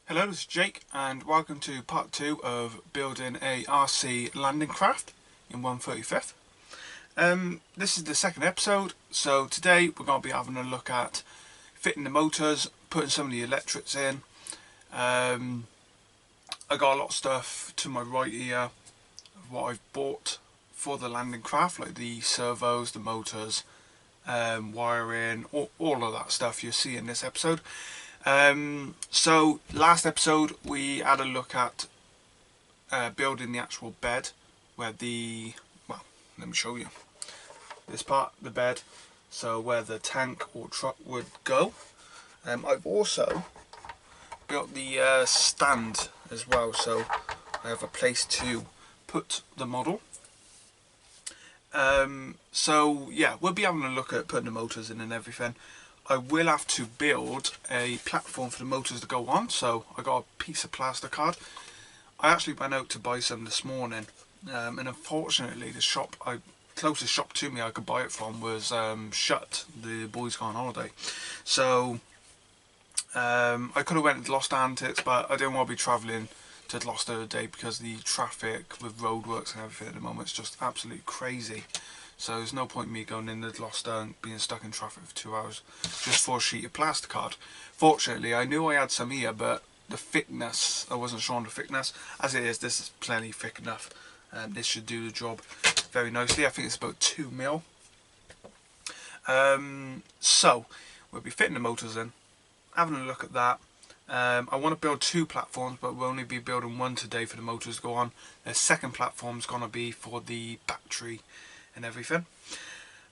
Hello, this is Jake and welcome to part 2 of building a RC landing craft in 1/35. This is the second episode, so today we're going to be having a look at fitting the motors, putting some of the electrics in. I got a lot of stuff to my right here of what I've bought for the landing craft, like the servos, the motors, wiring, all of that stuff you'll see in this episode. So last episode we had a look at building the actual bed where well, let me show you this part, the bed, so where the tank or truck would go. I've also built the stand as well, so I have a place to put the model. So yeah, we'll be having a look at putting the motors in and everything. I will have to build a platform for the motors to go on, so I got a piece of plastic card. I actually went out to buy some this morning, and unfortunately the closest shop to me I could buy it from was shut. The boys gone on holiday, so I could have went to Lost Antics, but I didn't want to be travelling to Lost the other day because the traffic with roadworks and everything at the moment is just absolutely crazy. So there's no point in me going in the Lost and being stuck in traffic for 2 hours just for a sheet of plastic card. Fortunately, I knew I had some here, but the thickness, I wasn't sure on the thickness. As it is, this is plenty thick enough. This should do the job very nicely. I think it's about 2 mil. So we'll be fitting the motors in, having a look at that. I want to build 2 platforms, but we'll only be building 1 today for the motors to go on. The second platform is going to be for the battery and everything.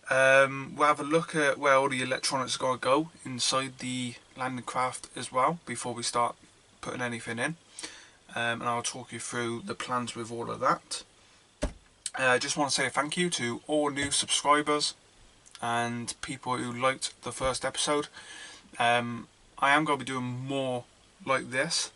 We'll have a look at where all the electronics are going to go inside the landing craft as well before we start putting anything in, and I'll talk you through the plans with all of that. I just want to say a thank you to all new subscribers and people who liked the first episode. I am going to be doing more like this,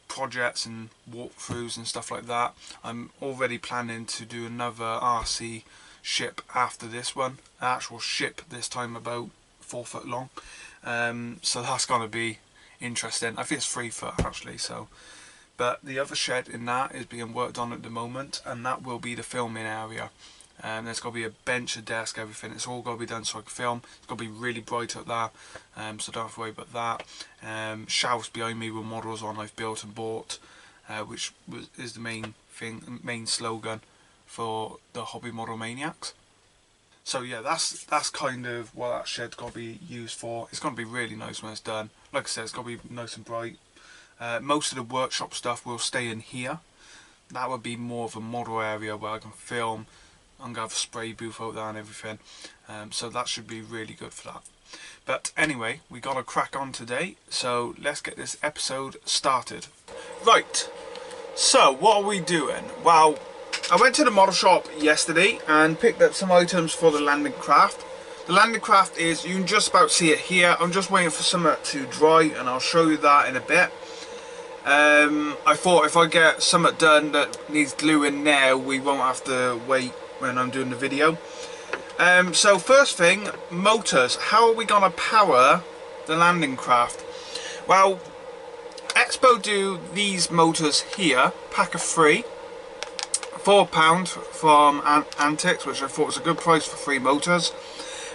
projects and walkthroughs and stuff like that. I'm already planning to do another RC ship after this one, an actual ship this time about 4 foot long, so that's going to be interesting. I think it's 3 foot actually, so. But the other shed in that is being worked on at the moment, and that will be the filming area. There's got to be a bench, a desk, everything. It's all got to be done so I can film. It's got to be really bright up there, so don't have to worry about that. Shelves behind me with models on I've built and bought, which is the main slogan for the hobby model Maniacs. So yeah, that's kind of what that shed's got to be used for. It's going to be really nice when it's done. Like I said, it's got to be nice and bright. Most of the workshop stuff will stay in here. That would be more of a model area where I can film. I'm going to have a spray booth out there and everything, so that should be really good for that. But anyway, we got to crack on today, so let's get this episode started. Right, so what are we doing? Well, I went to the model shop yesterday and picked up some items for the landing craft. The landing craft is, you can just about see it here. I'm just waiting for some to dry and I'll show you that in a bit. I thought if I get something done that needs gluing now, we won't have to wait when I'm doing the video. So first thing, motors. How are we going to power the landing craft? Well, Expo do these motors here, pack of 3, £4 from Antics, which I thought was a good price for 3 motors.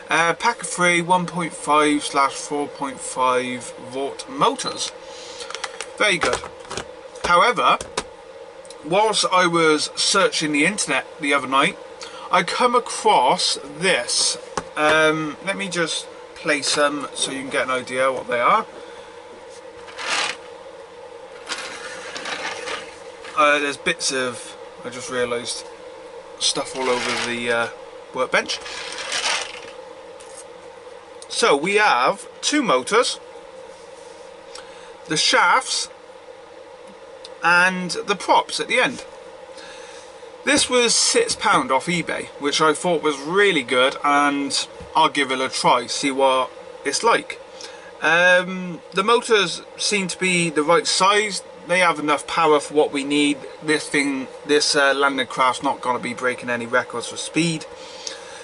Pack of 3, 1.5/4.5 volt motors. Very good. However, whilst I was searching the internet the other night, I come across this. Let me just play some so you can get an idea what they are. There's bits of, I just realised, stuff all over the workbench. So we have 2 motors, the shafts and the props at the end. This was £6 off eBay, which I thought was really good, and I'll give it a try, see what it's like. The motors seem to be the right size. They have enough power for what we need. This landing craft's not going to be breaking any records for speed.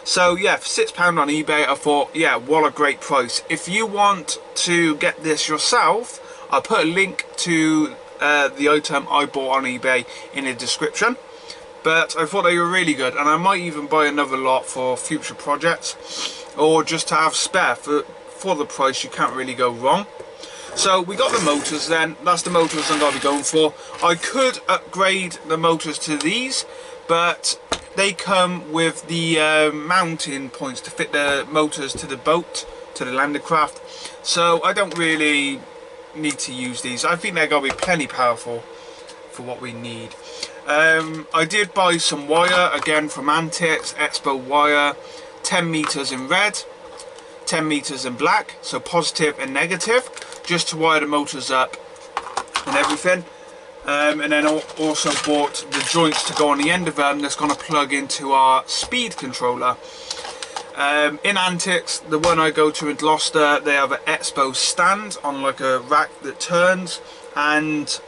So yeah, for £6 on eBay, I thought, yeah, what a great price. If you want to get this yourself, I'll put a link to the item I bought on eBay in the description. But I thought they were really good, and I might even buy another lot for future projects, or just to have spare. For the price, you can't really go wrong. So we got the motors then. That's the motors I'm going to be going for. I could upgrade the motors to these, but they come with the mounting points to fit the motors to the boat, to the landing craft. So I don't really need to use these. I think they're going to be plenty powerful for what we need. I did buy some wire again from Antics, Expo wire, 10 meters in red, 10 meters in black, so positive and negative, just to wire the motors up and everything. And then also bought the joints to go on the end of them that's going to plug into our speed controller. In Antics, the one I go to in Gloucester, they have an Expo stand on like a rack that turns, and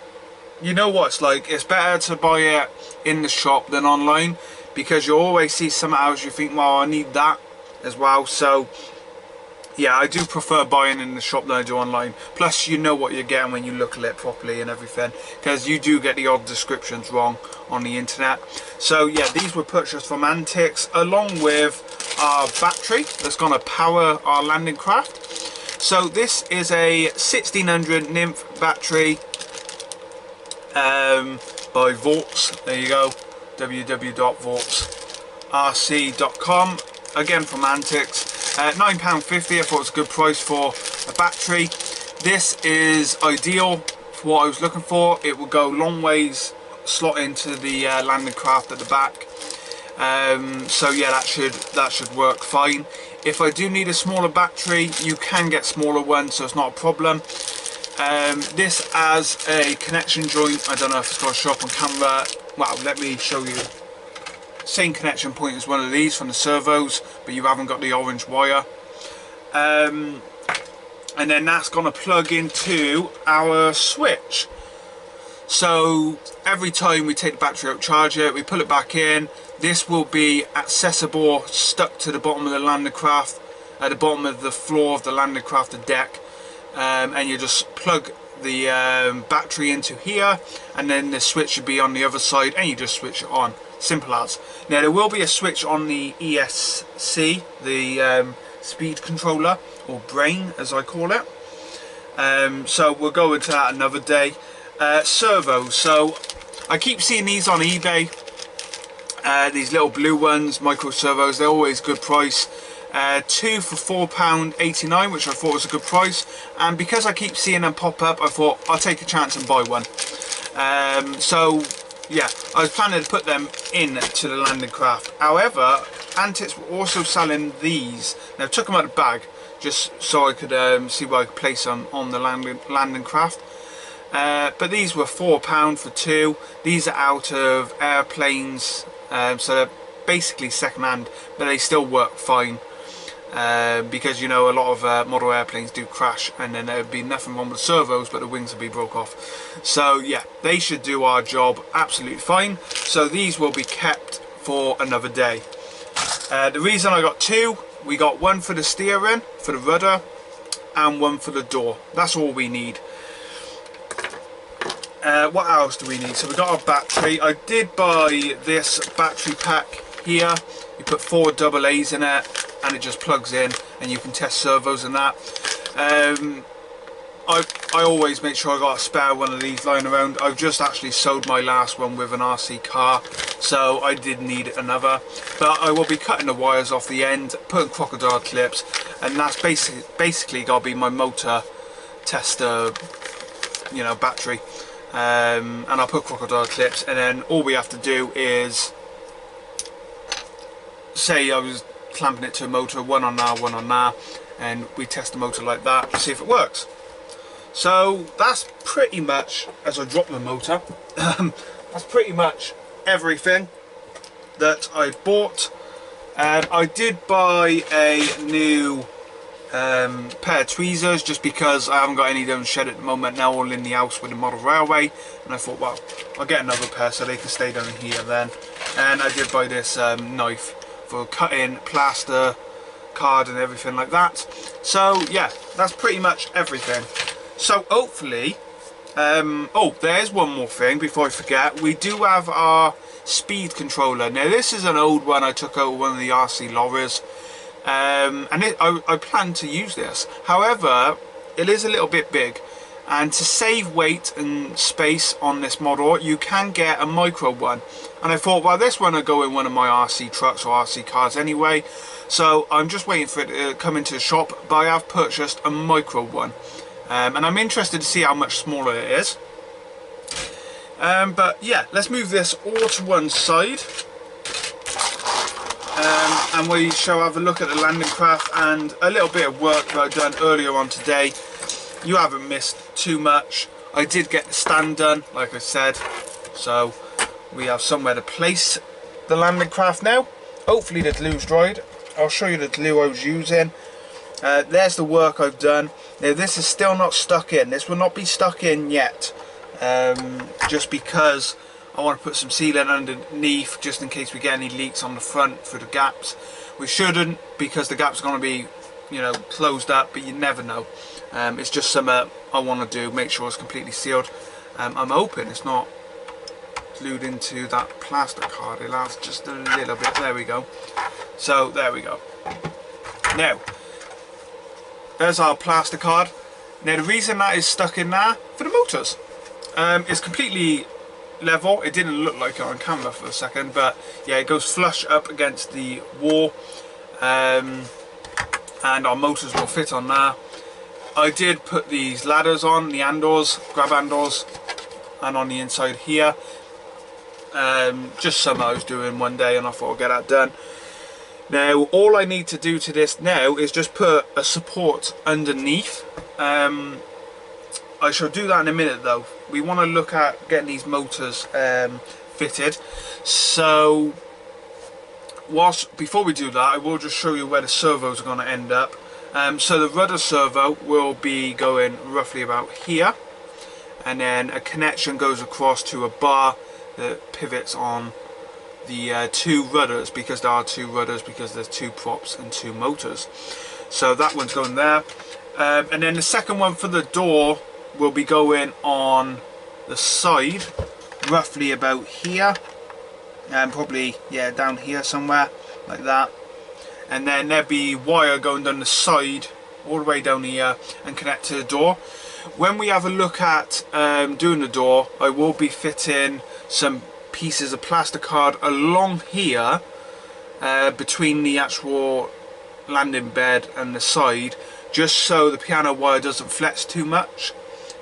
you know what it's like, it's better to buy it in the shop than online, because you always see something else you think, well, I need that as well. So yeah, I do prefer buying in the shop than I do online. Plus, you know what you're getting when you look at it properly and everything, because you do get the odd descriptions wrong on the internet. So yeah, these were purchased from Antics, along with our battery that's going to power our landing craft. So this is a 1600 nymph battery by Volts. There you go, www.voltsrc.com, again from Antics. £9.50, I thought it was a good price for a battery. This is ideal for what I was looking for. It will go long ways, slot into the landing craft at the back. So yeah, that should work fine. If I do need a smaller battery, you can get smaller ones, so it's not a problem. This has a connection joint. I don't know if it's going to show up on camera. Well, let me show you. Same connection point as one of these from the servos, but you haven't got the orange wire. And then that's going to plug into our switch. So every time we take the battery out, charge it, we pull it back in, this will be accessible, stuck to the bottom of the landing craft, at the bottom of the floor of the landing craft, the deck. And you just plug the battery into here, and then the switch should be on the other side, and you just switch it on. Simple as. Now there will be a switch on the ESC, the speed controller, or brain as I call it. So we'll go into that another day. Servos. So I keep seeing these on eBay. These little blue ones, micro servos. They're always good price. Two for £4.89, which I thought was a good price, and because I keep seeing them pop up, I thought I'll take a chance and buy one. So yeah, I was planning to put them in to the landing craft. However, Antics were also selling these. Now I took them out of the bag just so I could see where I could place them on the landing craft. But these were £4 for two. These are out of airplanes, so they're basically second hand, but they still work fine. Because you know a lot of model airplanes do crash, and then there would be nothing wrong with the servos, but the wings would be broke off. So yeah, they should do our job absolutely fine. So these will be kept for another day. The reason I got two, we got one for the steering, for the rudder, and one for the door. That's all we need. What else do we need? So we got our battery. I did buy this battery pack here. You put 4 AA's in it, and it just plugs in, and you can test servos and that. I always make sure I got a spare one of these lying around. I've just actually sold my last one with an RC car, so I did need another. But I will be cutting the wires off the end, putting crocodile clips, and that's basically got to be my motor tester, you know, battery. And I'll put crocodile clips, and then all we have to do is, say I was clamping it to a motor, one on there, one on there, and we test the motor like that to see if it works. So that's pretty much, as I drop the motor, that's pretty much everything that I bought. I did buy a new pair of tweezers, just because I haven't got any of them shed at the moment, now all in the house with the model railway, and I thought, well, I'll get another pair so they can stay down here then. And I did buy this knife for cutting plaster, card and everything like that. So yeah, that's pretty much everything. So hopefully, oh, there's one more thing before I forget. We do have our speed controller. Now this is an old one I took out of one of the RC lorries, and I plan to use this. However, it is a little bit big, and to save weight and space on this model you can get a micro one, and I thought, well, this one will go in one of my RC trucks or RC cars anyway, so I'm just waiting for it to come into the shop. But I have purchased a micro one, and I'm interested to see how much smaller it is. But yeah, let's move this all to one side, and we shall have a look at the landing craft and a little bit of work that I've done earlier on today. You haven't missed too much. I did get the stand done, like I said, so we have somewhere to place the landing craft now. Hopefully the glue's dried. I'll show you the glue I was using. There's the work I've done. Now this is still not stuck in. This will not be stuck in yet, just because I want to put some sealant underneath just in case we get any leaks on the front for the gaps. We shouldn't, because the gaps are going to be, you know, closed up, but you never know. It's just something I want to do, make sure it's completely sealed. I'm hoping it's not glued into that plastic card. It'll have just a little bit. There we go. So there we go. Now there's our plastic card. Now the reason that is stuck in there for the motors, it's completely level. It didn't look like it on camera for a second, but yeah, it goes flush up against the wall, and our motors will fit on there. I did put these ladders on, the handles, grab handles, and on the inside here. Just something I was doing one day and I thought I'd get that done. Now all I need to do to this now is just put a support underneath. I shall do that in a minute though. We want to look at getting these motors fitted. So before we do that, I will just show you where the servos are going to end up. So the rudder servo will be going roughly about here, and then a connection goes across to a bar that pivots on the two rudders, because there are two rudders, because there's two props and two motors. So that one's going there, and then the second one for the door will be going on the side, roughly about here, and probably, yeah, down here somewhere like that. And then there'll be wire going down the side all the way down here and connect to the door. When we have a look at doing the door, I will be fitting some pieces of plastic card along here, between the actual landing bed and the side, just so the piano wire doesn't flex too much,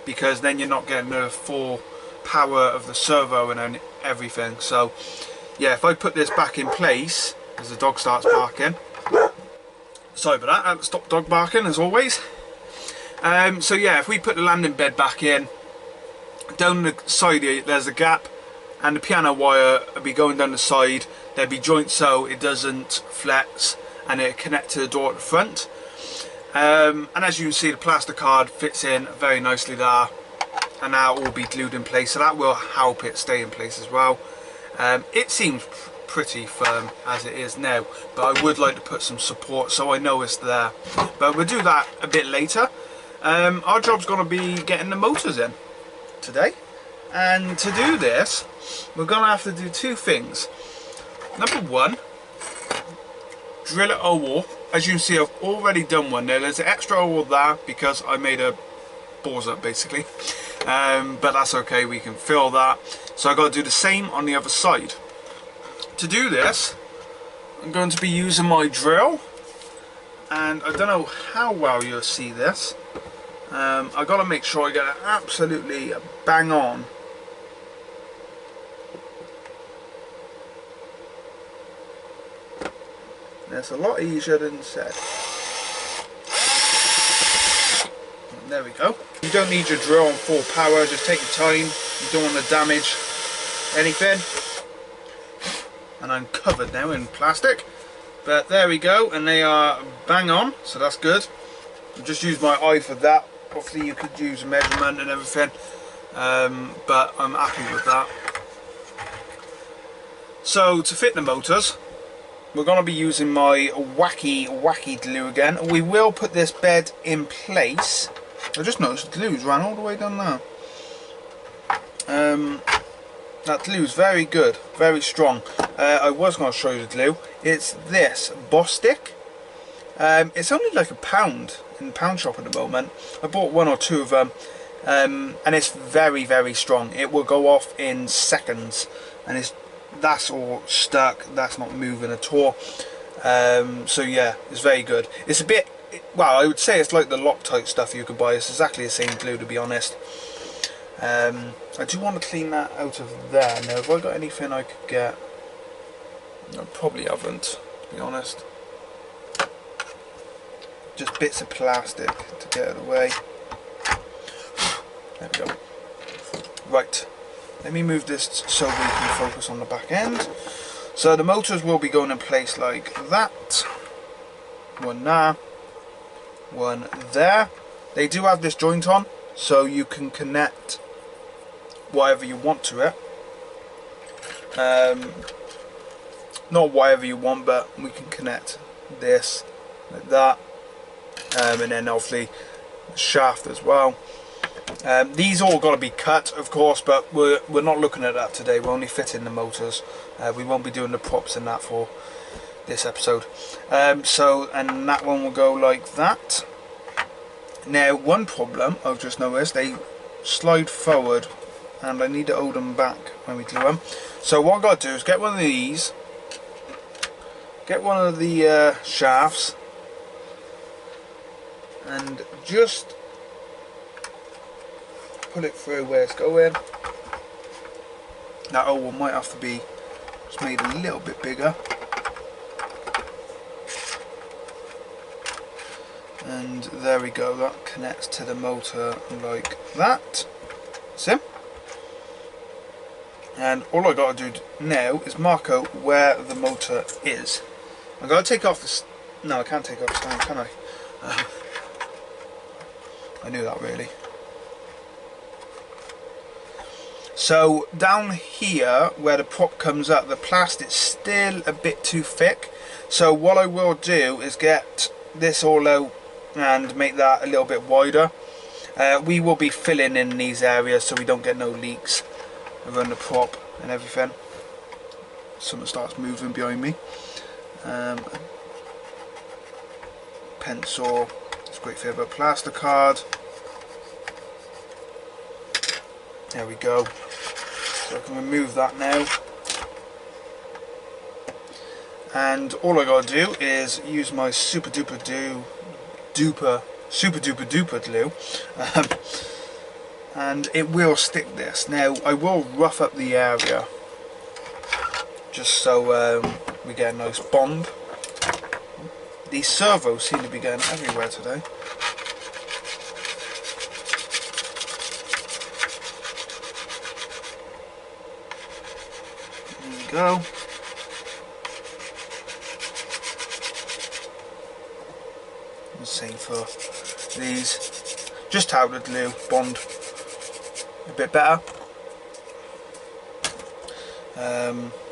because then you're not getting the full power of the servo and everything. So yeah, if I put this back in place, as the dog starts barking, sorry about that, stop dog barking as always. So yeah, if we put the landing bed back in, down the side here there's a gap, and the piano wire will be going down the side. There'll be joints so it doesn't flex, and it'll connect to the door at the front. And as you can see, the plastic card fits in very nicely there, and that will be glued in place, so that will help it stay in place as well. It seems pretty firm as it is now, but I would like to put some support so I know it's there, but we'll do that a bit later. Our job's going to be getting the motors in today, and to do this we're going to have to do two things. Number one, drill a hole. As you can see, I've already done one. Now there's an extra hole there because I made a balls up basically, but that's okay, we can fill that. So I've got to do the same on the other side. To do this, I'm going to be using my drill, and I don't know how well you'll see this. I've got to make sure I get it absolutely bang on. That's a lot easier than said. There we go. You don't need your drill on full power, just take your time. You don't want to damage anything. And I'm covered now in plastic, but there we go, and they are bang on, so that's good. I just used my eye for that. Obviously you could use a measurement and everything, but I'm happy with that. So to fit the motors, we're going to be using my wacky glue again. We will put this bed in place I just noticed the glue's ran all the way down there. That glue's very good, very strong. I was going to show you the glue. It's this Boss Stick. It's only like £1 in the pound shop at the moment. I bought 1 or 2 of them, and it's very, very strong. It will go off in seconds, and that's all stuck. That's not moving at all. So yeah, it's very good. It's a bit, well, I would say it's like the Loctite stuff you could buy. It's exactly the same glue, to be honest. I do want to clean that out of there. Now, have I got anything I could get? I probably haven't, to be honest. Just bits of plastic to get it away. There we go. Right, let me move this so we can focus on the back end. So the motors will be going in place like that. One there, one there. They do have this joint on, so you can connect whatever you want to it. Not whatever you want, but we can connect this like that, and then obviously the shaft as well. These all got to be cut, of course, but we're not looking at that today. We're only fitting the motors. We won't be doing the props and that for this episode. And that one will go like that. Now, one problem I've just noticed, they slide forward, and I need to hold them back when we glue them. So what I've got to do is get one of these, get one of the shafts, and just put it through where it's going. That hole might have to be just made a little bit bigger. And there we go, that connects to the motor like that. See? And all I got to do now is mark out where the motor is. I've got to take off this. No, I can't take off the stand, can I? I knew that, really. So down here where the prop comes up, the plastic's still a bit too thick. So what I will do is get this all out and make that a little bit wider. We will be filling in these areas so we don't get no leaks around the prop and everything. Something starts moving behind me. Pencil, it's a great thing about Plasticard. There we go. So I can remove that now. And all I gotta do is use my super duper duper glue, and it will stick this. Now I will rough up the area just so we get a nice bond. These servos seem to be going everywhere today. There we go. Same for these. Just how the glue bond a bit better.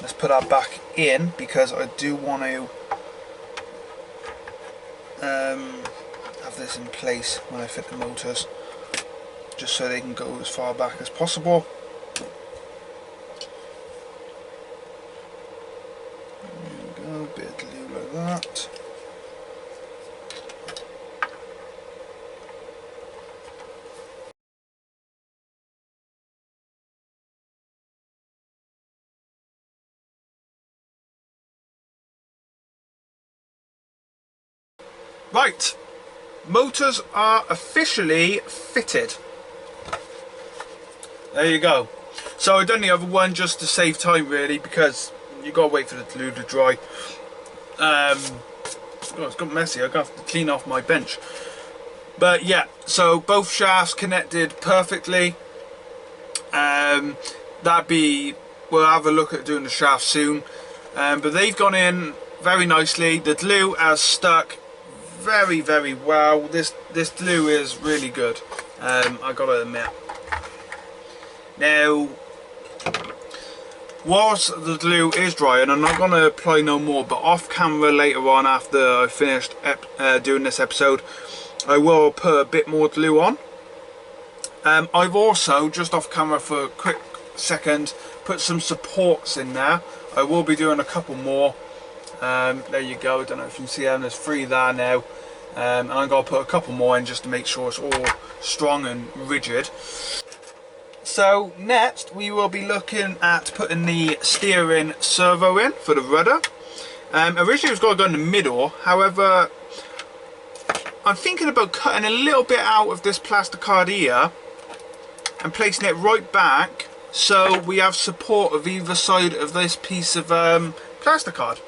Let's put that back in because I do want to have this in place when I fit the motors, just so they can go as far back as possible. There we go, bit of glue like that. Right, motors are officially fitted. There you go. So I've done the other one just to save time, really, because you gotta wait for the glue to dry. Oh, it's got messy. I'm gonna have to clean off my bench. But yeah, so both shafts connected perfectly. We'll have a look at doing the shaft soon. But they've gone in very nicely. The glue has stuck very, very well. This glue is really good, I gotta admit. Now whilst the glue is drying, I'm not going to apply no more, but off camera later on, after I finished doing this episode, I will put a bit more glue on. I've also, just off camera for a quick second, put some supports in there. I will be doing a couple more. There you go, I don't know if you can see them, there's 3 there now. And I'm going to put a couple more in just to make sure it's all strong and rigid. So next we will be looking at putting the steering servo in for the rudder. Originally it was going to go in the middle, however I'm thinking about cutting a little bit out of this plastic card here and placing it right back so we have support of either side of this piece of plastic card.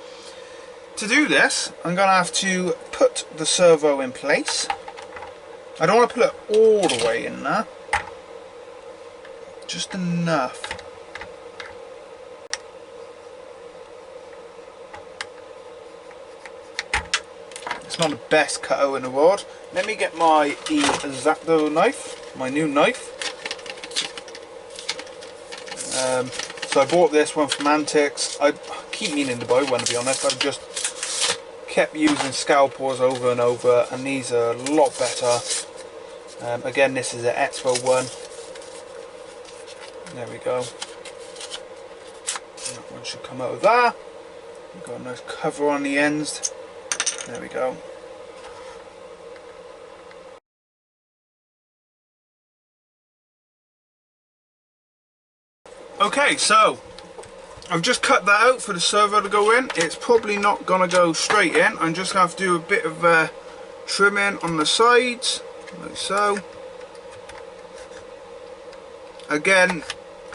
To do this, I'm going to have to put the servo in place. I don't want to put it all the way in there, just enough. It's not the best cutout in the world. Let me get my X-Acto knife, my new knife. So I bought this one from Antics. I keep meaning to buy one, to be honest. I've just kept using scalpels over and over, and these are a lot better. Again, this is an Expo one. There we go. That one should come out of there. We've got a nice cover on the ends. There we go. Okay, so I've just cut that out for the servo to go in. It's probably not going to go straight in. I'm just going to have to do a bit of trimming on the sides, like so. Again,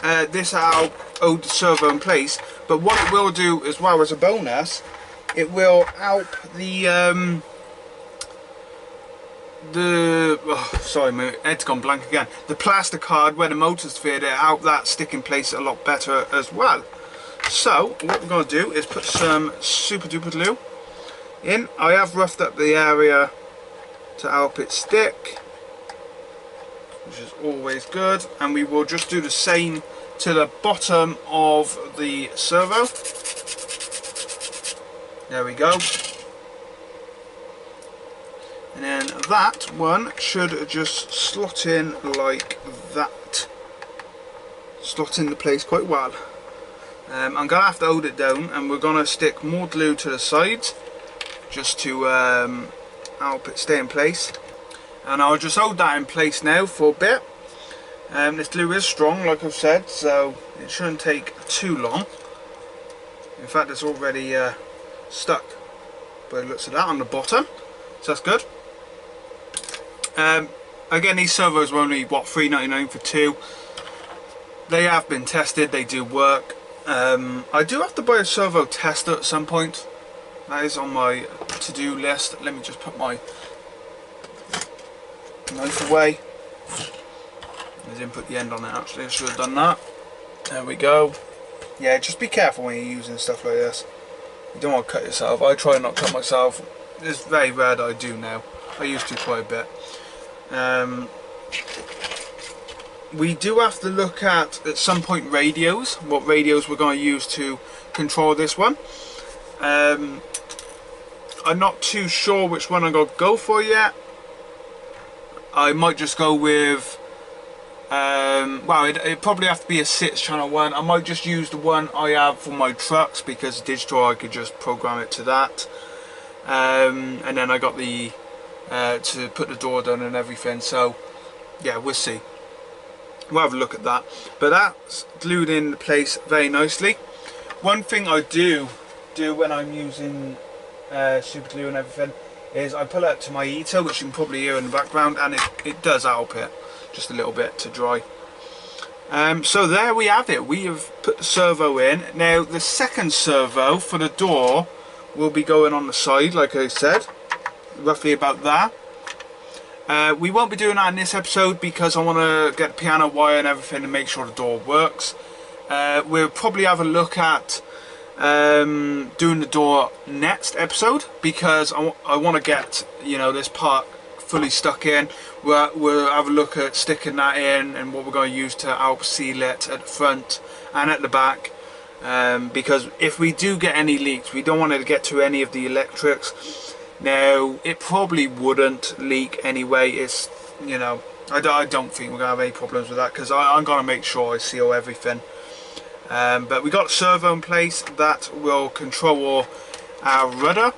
this will hold the servo in place, but what it will do as well as a bonus, it will help the sorry, my head's gone blank again. The plastic card where the motor's fitted, it help that stick in place a lot better as well. So what we're going to do is put some super duper glue in. I have roughed up the area to help it stick, which is always good, and we will just do the same to the bottom of the servo. There we go. And then that one should just slot in like that. Slot into place quite well. I'm going to have to hold it down, and we're going to stick more glue to the sides just to help it stay in place. And I'll just hold that in place now for a bit. This glue is strong, like I've said, so it shouldn't take too long. In fact, it's already stuck by the looks of that on the bottom, so that's good. Again, these servos were only, what, $3.99 for 2. They have been tested, they do work. I do have to buy a servo tester at some point. That is on my to-do list. Let me just put my knife away. I didn't put the end on it, actually. I should have done that. There we go. Yeah, just be careful when you're using stuff like this. You don't want to cut yourself. I try not to cut myself. It's very rare that I do now. I used to quite a bit. We do have to look at some point radios. What radios we're going to use to control this one. I'm not too sure which one I'm going to go for yet. I might just go with well, it'd probably have to be a 6-channel one. I might just use the one I have for my trucks, because digital I could just program it to that. And then I got the to put the door down and everything, so yeah, we'll see. We'll have a look at that. But that's glued in place very nicely. One thing I do when I'm using super glue and everything is I pull it to my heater, which you can probably hear in the background, and it does help it just a little bit to dry. So there we have it. We have put the servo in. Now the second servo for the door will be going on the side, like I said, roughly about there. We won't be doing that in this episode because I want to get the piano wire and everything to make sure the door works. We'll probably have a look at doing the door next episode, because I want to get, you know, this part fully stuck in. We'll have a look at sticking that in and what we're going to use to help seal it at the front and at the back. because if we do get any leaks, we don't want it to get to any of the electrics. Now, it probably wouldn't leak anyway. It's, you know, I don't think we're going to have any problems with that, because I'm going to make sure I seal everything. But we got a servo in place that will control our rudder.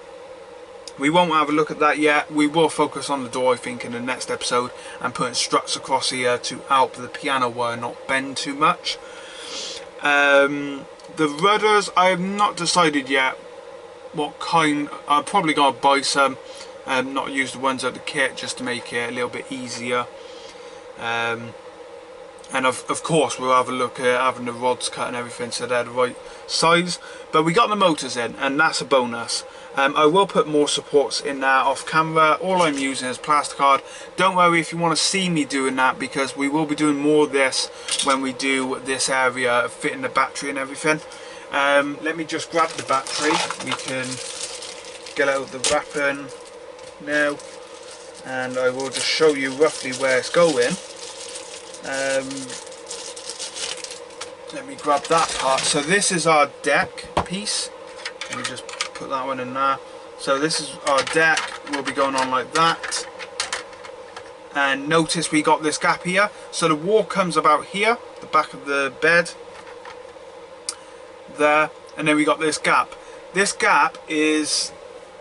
We won't have a look at that yet. We will focus on the door, I think, in the next episode, and putting struts across here to help the piano wire not bend too much. The rudders, I have not decided yet what kind. I'm probably going to buy some, not use the ones out of the kit, just to make it a little bit easier. And of course we'll have a look at having the rods cut and everything so they're the right size. But we got the motors in, and that's a bonus. I will put more supports in there off camera. All I'm using is plasticard. Don't worry if you want to see me doing that, because we will be doing more of this when we do this area, fitting the battery and everything. Let me just grab the battery. We can get out the wrapping now, and I will just show you roughly where it's going. Let me grab that part. So this is our deck piece. Let me just put that one in there. So this is our deck. Will be going on like that. And notice we got this gap here. So the wall comes about here, the back of the bed. There. And then we got this gap. This gap is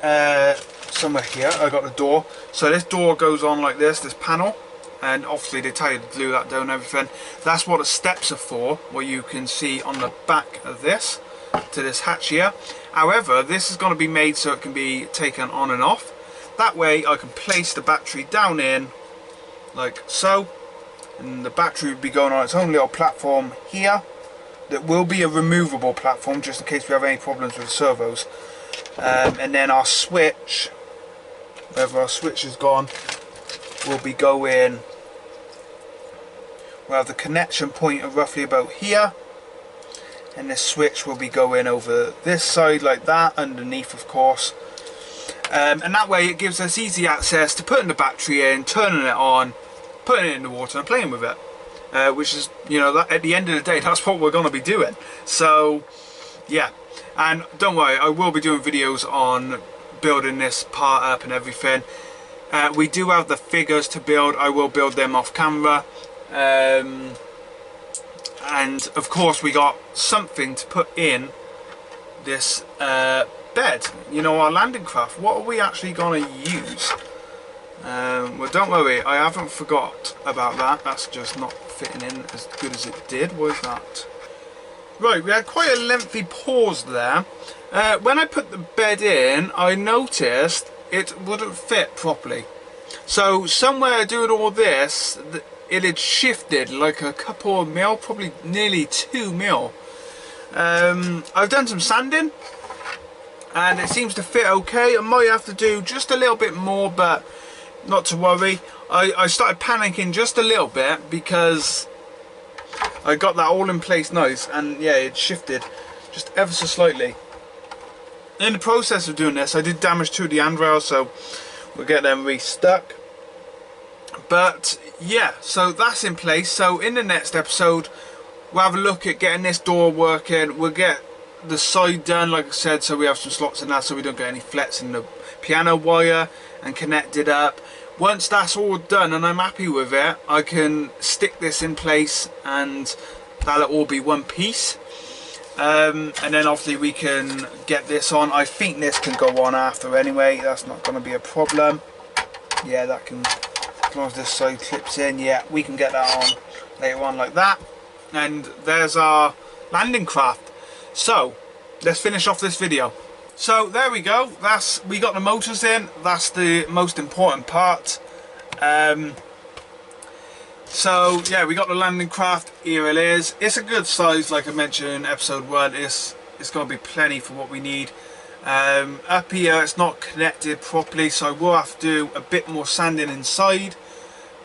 somewhere here. I got the door. So this door goes on like this panel. And obviously they tell you to glue that down and everything. That's what the steps are for, what you can see on the back of this, to this hatch here. However, this is going to be made so it can be taken on and off. That way I can place the battery down in, like so. And the battery would be going on its own little platform here. That will be a removable platform, just in case we have any problems with the servos. And then our switch, wherever our switch is gone, will be going. We'll have the connection point of roughly about here, and the switch will be going over this side like that, underneath of course. And that way it gives us easy access to putting the battery in, turning it on, putting it in the water and playing with it. Which is, you know, that at the end of the day, that's what we're going to be doing. So yeah, and don't worry, I will be doing videos on building this part up and everything. We do have the figures to build. I will build them off camera. And of course we got something to put in this bed, you know, our landing craft. What are we actually going to use? Well, don't worry, I haven't forgot about that. That's just not fitting in as good as it did. What is that? Right, we had quite a lengthy pause there. When I put the bed in, I noticed it wouldn't fit properly. So somewhere doing all this, it had shifted like a couple of mil, probably nearly 2 mil. I've done some sanding and it seems to fit okay. I might have to do just a little bit more, but not to worry. I started panicking just a little bit because I got that all in place nice, and yeah, it shifted just ever so slightly. In the process of doing this, I did damage to the handrails, so we'll get them restuck. But yeah, so that's in place. So in the next episode, we'll have a look at getting this door working. We'll get the side done, like I said, so we have some slots in that so we don't get any flets in the piano wire, and connect it up. Once that's all done and I'm happy with it, I can stick this in place and that'll all be one piece. And then obviously we can get this on. I think this can go on after anyway, that's not going to be a problem. Yeah, that can, as long as this side clips in, yeah, we can get that on later on like that. And there's our landing craft. So let's finish off this video. So there we go, we got the motors in, that's the most important part. So yeah, we got the landing craft, here it is. It's a good size, like I mentioned in episode 1, it's going to be plenty for what we need. Up here it's not connected properly, so I will have to do a bit more sanding inside.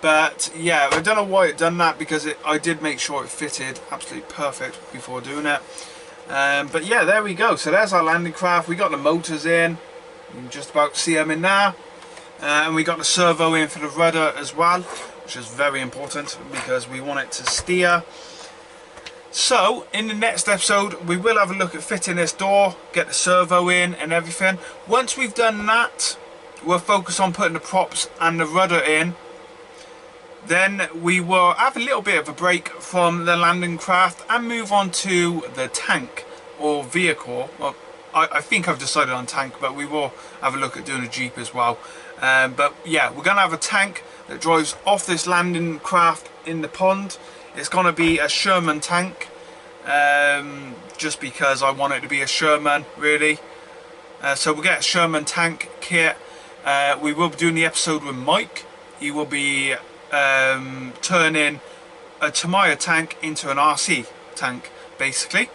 But yeah, I don't know why it done that, because I did make sure it fitted absolutely perfect before doing it. But yeah, there we go. So there's our landing craft. We got the motors in. You can just about see them in there. And we got the servo in for the rudder as well, which is very important because we want it to steer. So in the next episode we will have a look at fitting this door, get the servo in and everything. Once we've done that, we'll focus on putting the props and the rudder in. Then we will have a little bit of a break from the landing craft and move on to the tank or vehicle. Well, I think I've decided on tank, but we will have a look at doing a Jeep as well. But yeah, we're going to have a tank that drives off this landing craft in the pond. It's going to be a Sherman tank, just because I want it to be a Sherman, really. So we'll get a Sherman tank kit. We will be doing the episode with Mike. He will be turning a Tamiya tank into an RC tank, basically.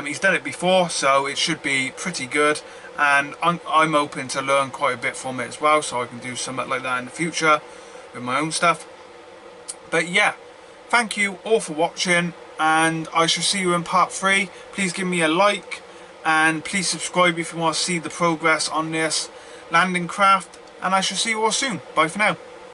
He's done it before, so it should be pretty good, and I'm open to learn quite a bit from it as well, so I can do something like that in the future with my own stuff. But yeah, thank you all for watching, and I shall see you in part 3. Please give me a like, and please subscribe if you want to see the progress on this landing craft, and I shall see you all soon. Bye for now.